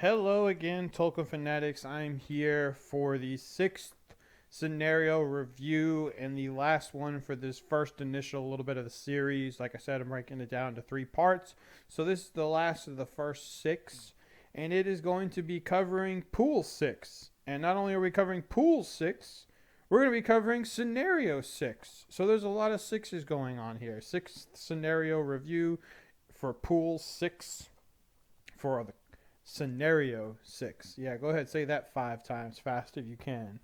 Hello again, Tolkien Fanatics. I'm here for the sixth scenario review and the last one for this first initial little bit of the series. Like I said, I'm breaking it down into three parts. So this is the last of the first six, and it is going to be covering Pool 6. And not only are we covering Pool 6, we're going to be covering Scenario 6. So there's a lot of sixes going on here. Sixth scenario review for Pool 6 for the Scenario 6. Yeah, go ahead, say that 5 times fast if you can.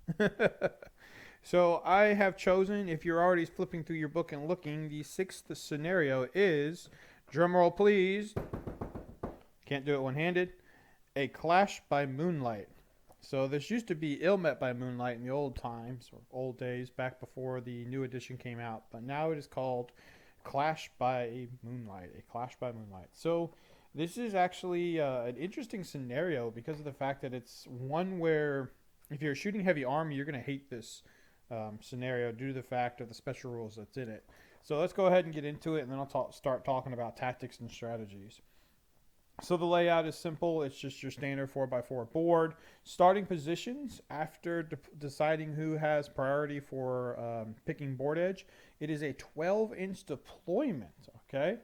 So I have chosen, if you're already flipping through your book and looking, the sixth scenario is, drumroll please, can't do it one-handed, A Clash by Moonlight. So this used to be Ill Met by Moonlight in the old times, or old days, back before the new edition came out. But now it is called Clash by Moonlight. A Clash by Moonlight. So this is actually an interesting scenario because of the fact that it's one where if you're shooting heavy army, you're going to hate this scenario due to the fact of the special rules that's in it. So let's go ahead and get into it, and then I'll start talking about tactics and strategies. So the layout is simple. It's just your standard 4x4 board. Starting positions after deciding who has priority for picking board edge. It is a 12-inch deployment, okay?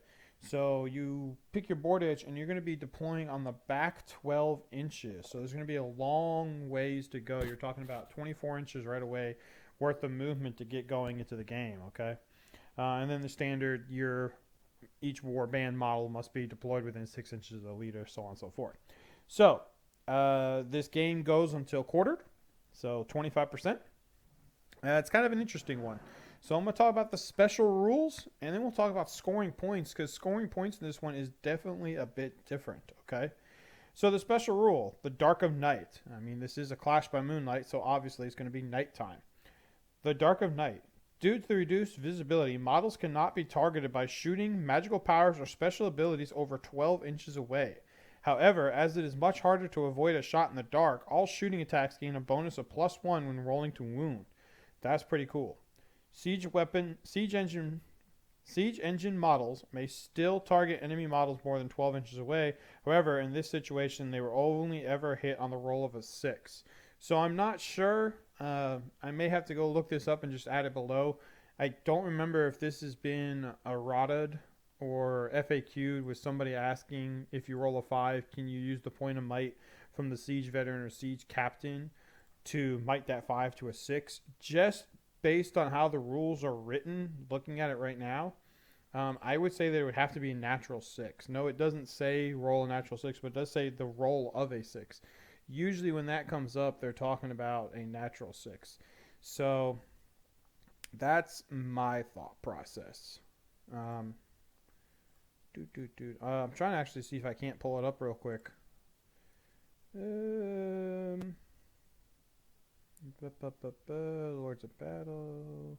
So you pick your board edge, and you're going to be deploying on the back 12 inches. So there's going to be a long ways to go. You're talking about 24 inches right away worth of movement to get going into the game, okay? And then the standard, each warband model must be deployed within 6 inches of the leader, so on and so forth. So this game goes until quartered, so 25%. It's kind of an interesting one. So I'm going to talk about the special rules, and then we'll talk about scoring points, because scoring points in this one is definitely a bit different, okay? So the special rule, the dark of night. I mean, this is a Clash by Moonlight, so obviously it's going to be nighttime. The dark of night. Due to the reduced visibility, models cannot be targeted by shooting, magical powers, or special abilities over 12 inches away. However, as it is much harder to avoid a shot in the dark, all shooting attacks gain a bonus of +1 when rolling to wound. That's pretty cool. Siege engine models may still target enemy models more than 12 inches away. However, in this situation, they were only ever hit on the roll of a 6. So I'm not sure. I may have to go look this up and just add it below. I don't remember if this has been errated or FAQ'd with somebody asking, if you roll a 5, can you use the point of might from the siege veteran or siege captain to might that 5 to a 6? Just based on how the rules are written, looking at it right now, I would say that it would have to be a natural 6. No, it doesn't say roll a natural 6, but it does say the roll of a 6. Usually when that comes up, they're talking about a natural 6. So that's my thought process. I'm trying to actually see if I can't pull it up real quick. Lords of Battle.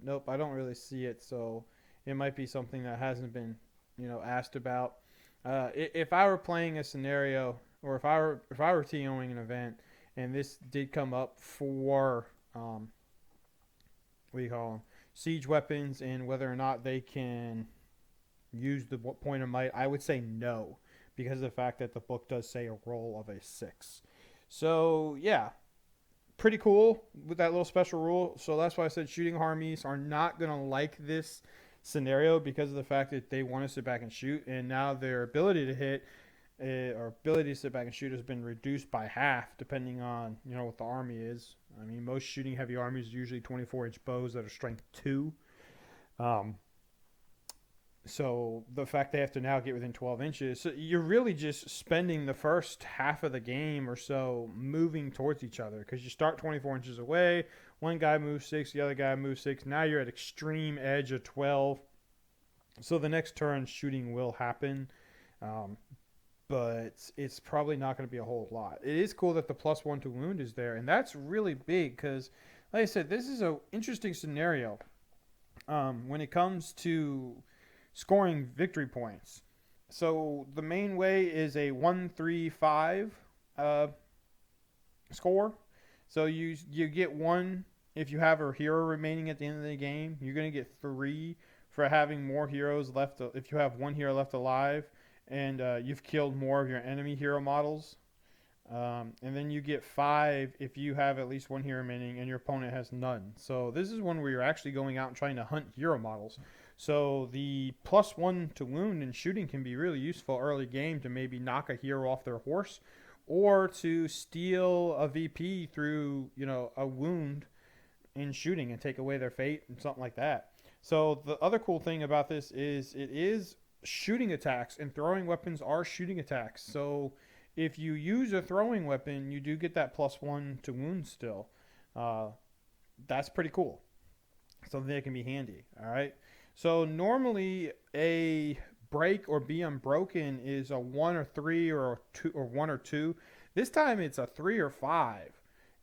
Nope, I don't really see it, so it might be something that hasn't been, asked about. If I were playing a scenario, or if I were TOing an event, and this did come up for siege weapons and whether or not they can use the point of might, I would say no, because of the fact that the book does say a roll of a 6. So yeah, pretty cool with that little special rule. So that's why I said shooting armies are not going to like this scenario because of the fact that they want to sit back and shoot, and now their ability to hit or ability to sit back and shoot has been reduced by half, depending on what the army is. I mean, most shooting heavy armies are usually 24-inch bows that are strength 2. So the fact they have to now get within 12 inches, so you're really just spending the first half of the game or so moving towards each other, because you start 24 inches away, one guy moves 6, the other guy moves 6, now you're at extreme edge of 12. So the next turn shooting will happen, but it's probably not going to be a whole lot. It is cool that the +1 to wound is there, and that's really big because, like I said, this is an interesting scenario when it comes to scoring victory points. So the main way is a 1-3-5 score. So you get 1 if you have a hero remaining at the end of the game. You're going to get 3 for having more heroes left. If you have 1 hero left alive, and you've killed more of your enemy hero models. And then you get 5 if you have at least one hero remaining and your opponent has none. So this is one where you're actually going out and trying to hunt hero models. So the +1 to wound and shooting can be really useful early game to maybe knock a hero off their horse, or to steal a VP through, a wound in shooting and take away their fate and something like that. So the other cool thing about this is it is shooting attacks, and throwing weapons are shooting attacks. So if you use a throwing weapon, you do get that +1 to wound still. Uh, that's pretty cool. Something that can be handy. All right. So normally a break or be unbroken is a 1 or 3 or a 2 or 1 or 2. This time it's a 3 or 5.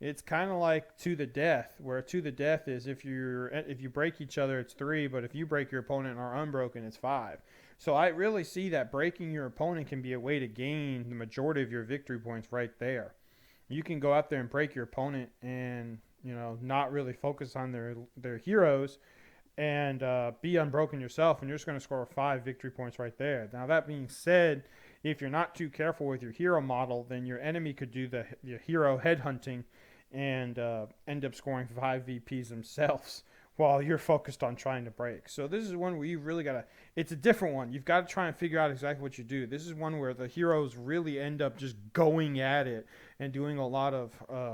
It's kind of like to the death, where to the death is if you break each other it's 3, but if you break your opponent and are unbroken it's 5. So I really see that breaking your opponent can be a way to gain the majority of your victory points right there. You can go out there and break your opponent and not really focus on their heroes, and be unbroken yourself, and you're just going to score 5 victory points right there. Now that being said, if you're not too careful with your hero model, then your enemy could do the hero headhunting and end up scoring 5 VPs themselves while you're focused on trying to break. So this is one where you really got to, it's a different one. You've got to try and figure out exactly what you do. This is one where the heroes really end up just going at it and doing a lot of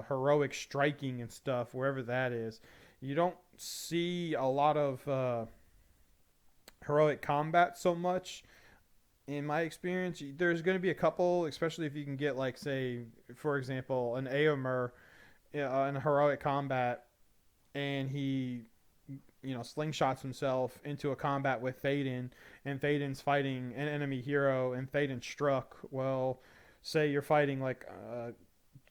heroic striking and stuff, wherever that is. You don't see a lot of heroic combat so much in my experience. There's going to be a couple, especially if you can get, like, say, for example, an Aomer in a heroic combat, and he slingshots himself into a combat with Thaden, and Thaden's fighting an enemy hero, and Thaden struck. Well, say you're fighting like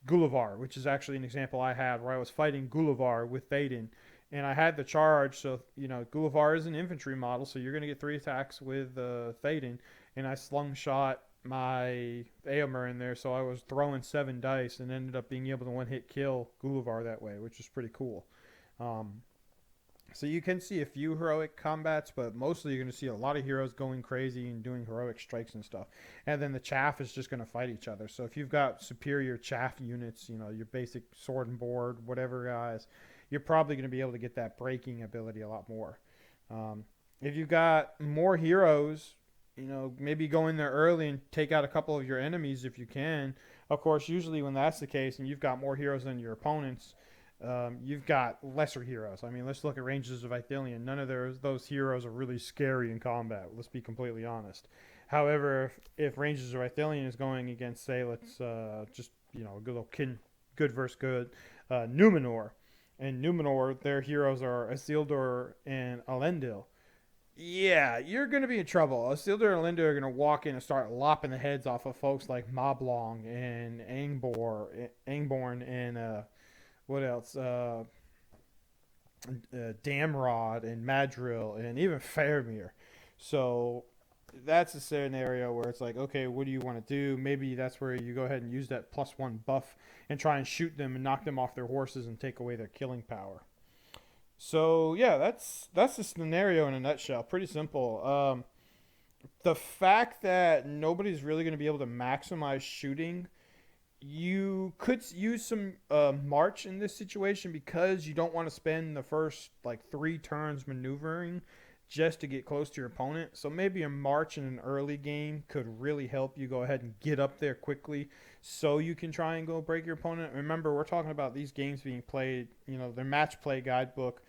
Gullivar, which is actually an example I had, where I was fighting Gullivar with Thaden, and I had the charge. So Gullivar is an infantry model, so you're going to get 3 attacks with Thaden, and I slingshot my Aomer in there, so I was throwing 7 dice and ended up being able to one-hit kill Gullivar that way, which is pretty cool. So you can see a few heroic combats, but mostly you're going to see a lot of heroes going crazy and doing heroic strikes and stuff. And then the chaff is just going to fight each other. So if you've got superior chaff units, your basic sword and board, whatever guys, you're probably going to be able to get that breaking ability a lot more. If you've got more heroes, maybe go in there early and take out a couple of your enemies if you can. Of course, usually when that's the case and you've got more heroes than your opponents, you've got lesser heroes. I mean, let's look at Rangers of Ithilien. None of those heroes are really scary in combat. Let's be completely honest. However, if Rangers of Ithilien is going against, say, let's just a good little good versus good, Numenor, and Numenor, their heroes are Isildur and Elendil. Yeah, you're going to be in trouble. Isildur and Elendil are going to walk in and start lopping the heads off of folks like Moblong and Angborn and what else? Damrod and Madril and even Faramir. So that's a scenario where it's like, okay, what do you want to do? Maybe that's where you go ahead and use that +1 buff and try and shoot them and knock them off their horses and take away their killing power. So yeah, that's the scenario in a nutshell. Pretty simple. The fact that nobody's really going to be able to maximize shooting, you could use some march in this situation, because you don't want to spend the first 3 turns maneuvering just to get close to your opponent. So maybe a march in an early game could really help you go ahead and get up there quickly so you can try and go break your opponent. Remember, we're talking about these games being played, their match play guidebook.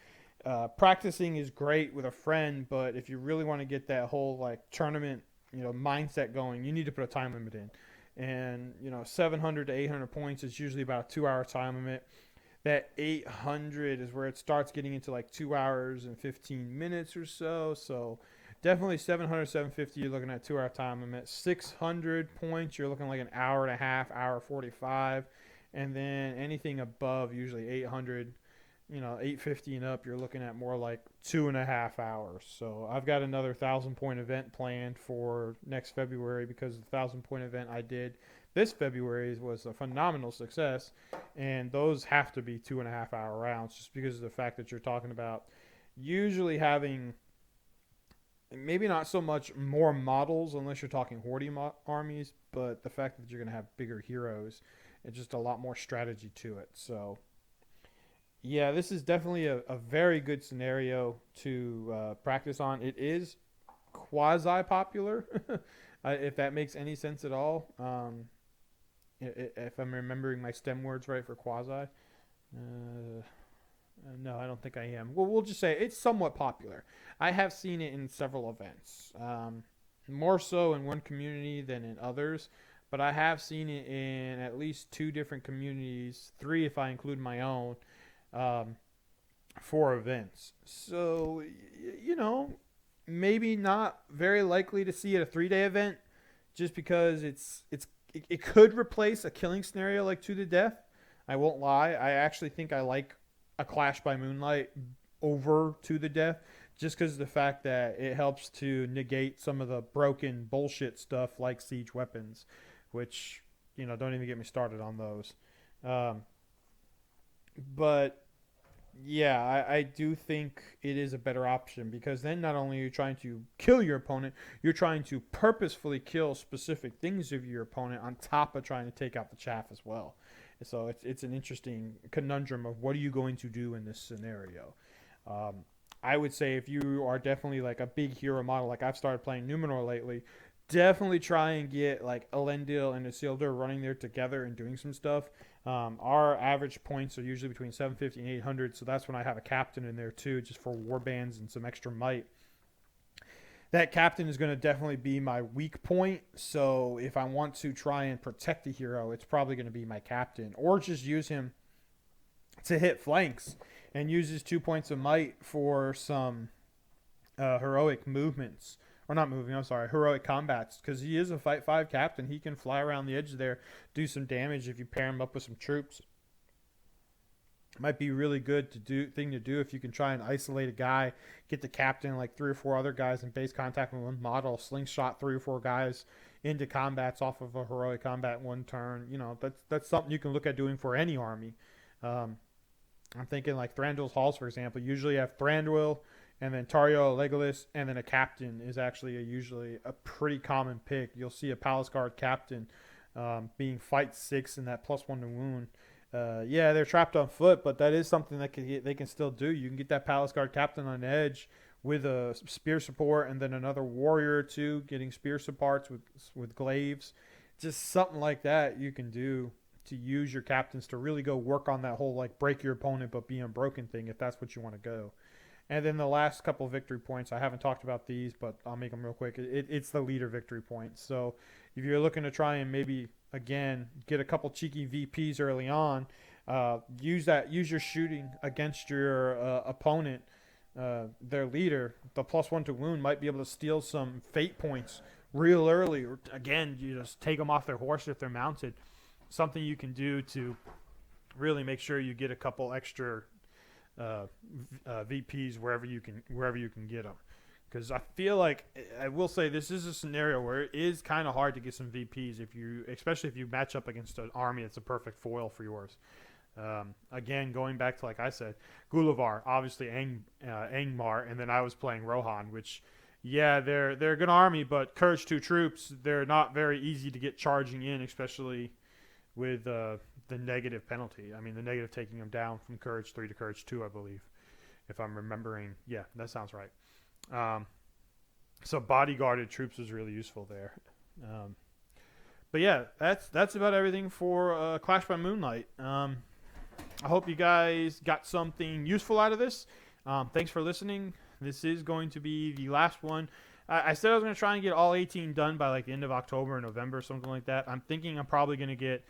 Practicing is great with a friend, but if you really want to get that whole tournament, mindset going, you need to put a time limit in. And 700 to 800 points is usually about a 2-hour time limit. That 800 is where it starts getting into 2 hours and 15 minutes or so. So definitely 700, 750, you're looking at 2-hour time limit. 600 points, you're looking like an hour and a half, hour 45. And then anything above, usually 800, 850 and up, you're looking at more like 2.5 hours. So I've got another 1,000-point event planned for next February, because the 1,000-point event I did this February was a phenomenal success, and those have to be 2.5-hour rounds, just because of the fact that you're talking about usually having maybe not so much more models unless you're talking horde armies, but the fact that you're going to have bigger heroes and just a lot more strategy to it. So yeah, this is definitely a very good scenario to practice on. It is quasi popular, if that makes any sense at all. If I'm remembering my STEM words right for quasi. No, I don't think I am. Well, we'll just say it's somewhat popular. I have seen it in several events, more so in one community than in others, but I have seen it in at least two different communities, three if I include my own, um, for events. So, maybe not very likely to see at a 3 day event, just because it could replace a killing scenario like To the Death. I won't lie. I actually think I like A Clash by Moonlight over To the Death, just because of the fact that it helps to negate some of the broken bullshit stuff like siege weapons, which, don't even get me started on those. Um, but yeah, I do think it is a better option, because then not only are you trying to kill your opponent, you're trying to purposefully kill specific things of your opponent on top of trying to take out the chaff as well. So it's an interesting conundrum of what are you going to do in this scenario. Um, I would say if you are definitely like a big hero model, like I've started playing Numenor lately, definitely try and get like Elendil and Isildur running there together and doing some stuff. Our average points are usually between 750 and 800, so that's when I have a captain in there too, just for war bands and some extra might. That captain is going to definitely be my weak point, so if I want to try and protect the hero, it's probably going to be my captain, or just use him to hit flanks and use his 2 points of might for some heroic movements. Or not moving, I'm sorry, heroic combats, because he is a fight 5 captain. He can fly around the edge there, do some damage if you pair him up with some troops. Might be really good to do if you can try and isolate a guy, get the captain like 3 or 4 other guys in base contact with one model, slingshot 3 or 4 guys into combats off of a heroic combat in one turn. That's something you can look at doing for any army. Um, I'm thinking like Thranduil's Halls, for example. Usually you have Thranduil, and then Tario, Legolas, and then a captain is actually usually a pretty common pick. You'll see a Palace Guard captain being fight 6 in that +1 to wound. Yeah, they're trapped on foot, but that is something that they can still do. You can get that Palace Guard captain on edge with a spear support, and then another warrior or two getting spear supports with glaives. Just something like that you can do to use your captains to really go work on that whole like break your opponent but be unbroken thing, if that's what you want to go. And then the last couple of victory points, I haven't talked about these, but I'll make them real quick. It's the leader victory points. So if you're looking to try and maybe, again, get a couple cheeky VPs early on, use your shooting against your opponent, their leader. The +1 to wound might be able to steal some fate points real early. Or again, you just take them off their horse if they're mounted. Something you can do to really make sure you get a couple extra VPs wherever you can get them, because I feel like, I will say, this is a scenario where it is kind of hard to get some VPs especially if you match up against an army that's a perfect foil for yours. Again, going back to, like I said, Gullivar, obviously Angmar, and then I was playing Rohan, which, yeah, they're a good army, but Courage 2 troops, they're not very easy to get charging in, especially with the negative penalty. I mean, the negative taking them down from Courage 3 to Courage 2, I believe, if I'm remembering. Yeah, that sounds right. So bodyguarded troops was really useful there. But yeah, that's about everything for Clash by Moonlight. I hope you guys got something useful out of this. Thanks for listening. This is going to be the last one. I said I was going to try and get all 18 done by like the end of October or November, something like that. I'm thinking I'm probably going to get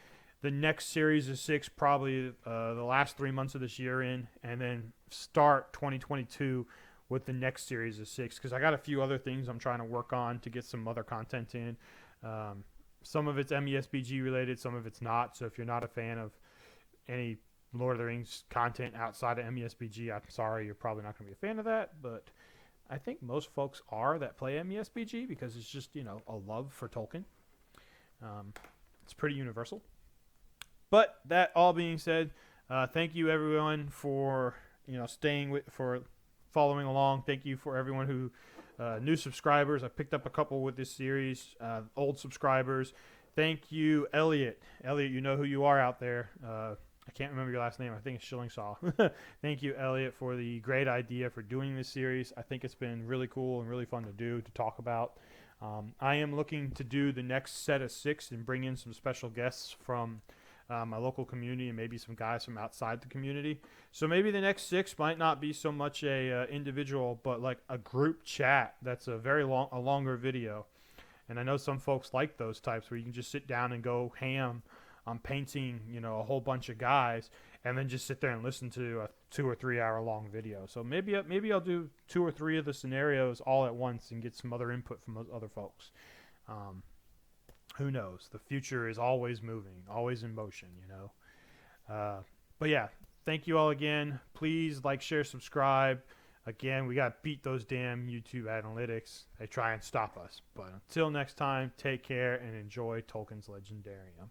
the next series of 6 probably the last 3 months of this year in, and then start 2022 with the next series of 6, because I got a few other things I'm trying to work on to get some other content in. Some of it's MESBG related, some of it's not. So if you're not a fan of any Lord of the Rings content outside of MESBG, I'm sorry, you're probably not going to be a fan of that. But I think most folks are that play MESBG, because it's just, a love for Tolkien. It's pretty universal. But that all being said, thank you everyone for for following along. Thank you for everyone who new subscribers. I picked up a couple with this series. Old subscribers. Thank you, Elliot. Elliot, you know who you are out there. I can't remember your last name. I think it's Shilling Saw. Thank you, Elliot, for the great idea for doing this series. I think it's been really cool and really fun to do, to talk about. I am looking to do the next set of 6 and bring in some special guests from my local community and maybe some guys from outside the community. So maybe the next 6 might not be so much a individual, but like a group chat that's a longer video. And I know some folks like those types where you can just sit down and go ham on painting, a whole bunch of guys, and then just sit there and listen to a 2 or 3 hour long video. So maybe I'll do 2 or 3 of the scenarios all at once and get some other input from those other folks. Who knows? The future is always moving, always in motion, But yeah, thank you all again. Please like, share, subscribe. Again, we got to beat those damn YouTube analytics. They try and stop us. But until next time, take care and enjoy Tolkien's Legendarium.